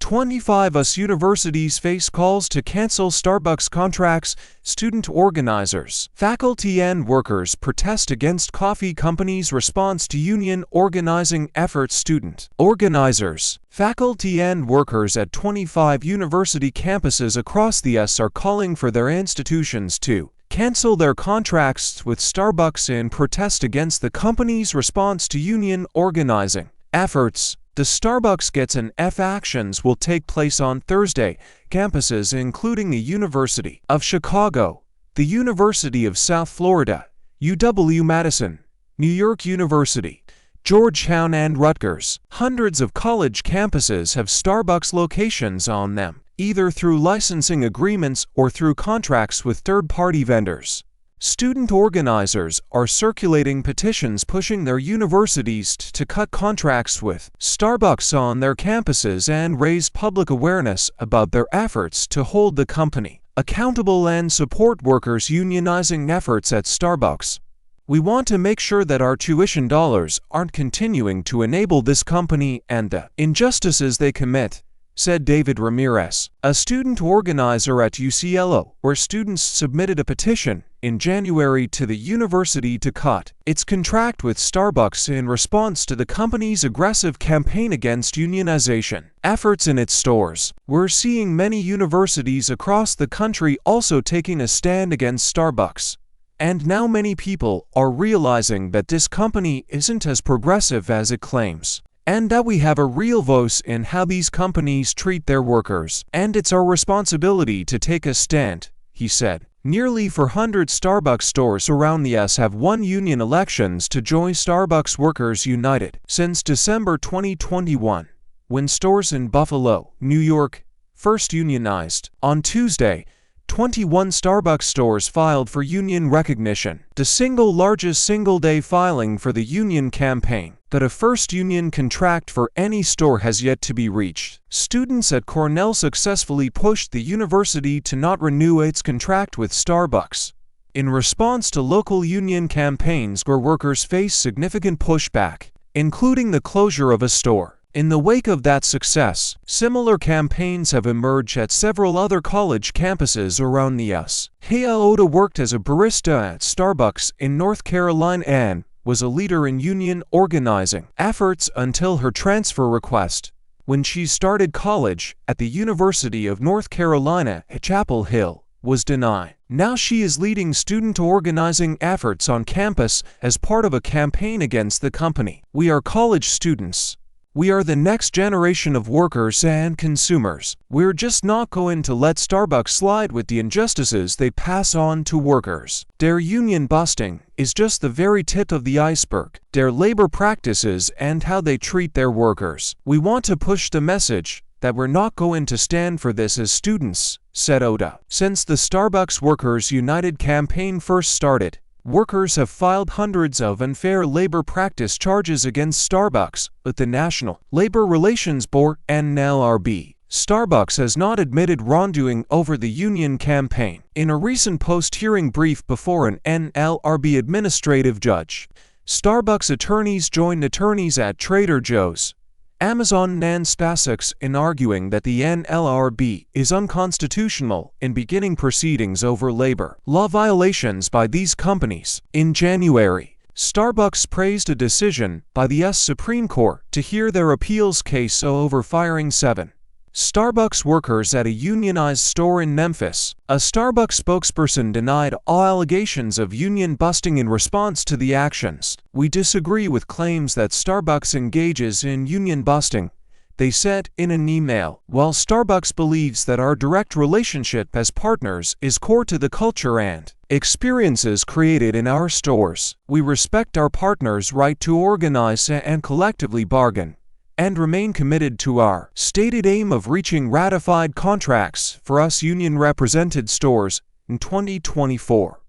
25 US universities face calls to cancel Starbucks contracts. Student organizers, faculty and workers protest against coffee companies' response to union organizing efforts. Student organizers, faculty and workers at 25 university campuses across the US are calling for their institutions to cancel their contracts with Starbucks in protest against the company's response to union organizing efforts. The Starbucks Gets an F actions will take place on Thursday. Campuses including the University of Chicago, the University of South Florida, UW-Madison, New York University, Georgetown and Rutgers. Hundreds of college campuses have Starbucks locations on them, either through licensing agreements or through contracts with third-party vendors. Student organizers are circulating petitions pushing their universities to cut contracts with Starbucks on their campuses and raise public awareness about their efforts to hold the company accountable and support workers' unionizing efforts at Starbucks. We want to make sure that our tuition dollars aren't continuing to enable this company and the injustices they commit, said David Ramirez, a student organizer at UCLA, where students submitted a petition in January to the university to cut its contract with Starbucks in response to the company's aggressive campaign against unionization efforts in its stores. We're seeing many universities across the country also taking a stand against Starbucks. And now many people are realizing that this company isn't as progressive as it claims, and that we have a real voice in how these companies treat their workers. And it's our responsibility to take a stand, he said. Nearly 400 Starbucks stores around the US have won union elections to join Starbucks Workers United since December 2021, when stores in Buffalo, New York, first unionized. On Tuesday, 21 Starbucks stores filed for union recognition, the single largest single-day filing for the union campaign. That a first union contract for any store has yet to be reached. Students at Cornell successfully pushed the university to not renew its contract with Starbucks in response to local union campaigns where workers face significant pushback, including the closure of a store. In the wake of that success, similar campaigns have emerged at several other college campuses around the US. Heya Oda worked as a barista at Starbucks in North Carolina and was a leader in union organizing efforts until her transfer request, when she started college at the University of North Carolina at Chapel Hill, was denied. Now she is leading student organizing efforts on campus as part of a campaign against the company. We are college students. We are the next generation of workers and consumers. We're just not going to let Starbucks slide with the injustices they pass on to workers. Their union busting is just the very tip of the iceberg. Their labor practices and how they treat their workers. We want to push the message that we're not going to stand for this as students, said Oda. Since the Starbucks Workers United campaign first started, workers have filed hundreds of unfair labor practice charges against Starbucks with the National Labor Relations Board, NLRB. Starbucks has not admitted wrongdoing over the union campaign. In a recent post-hearing brief before an NLRB administrative judge, Starbucks attorneys joined attorneys at Trader Joe's, Amazon and SpaceX in arguing that the NLRB is unconstitutional in beginning proceedings over labor law violations by these companies. In January, Starbucks praised a decision by the US Supreme Court to hear their appeals case over firing 7 Starbucks workers at a unionized store in Memphis. A Starbucks spokesperson denied all allegations of union busting in response to the actions. We disagree with claims that Starbucks engages in union busting, they said in an email. While Starbucks believes that our direct relationship as partners is core to the culture and experiences created in our stores, we respect our partners' right to organize and collectively bargain, and remain committed to our stated aim of reaching ratified contracts for US union-represented stores in 2024.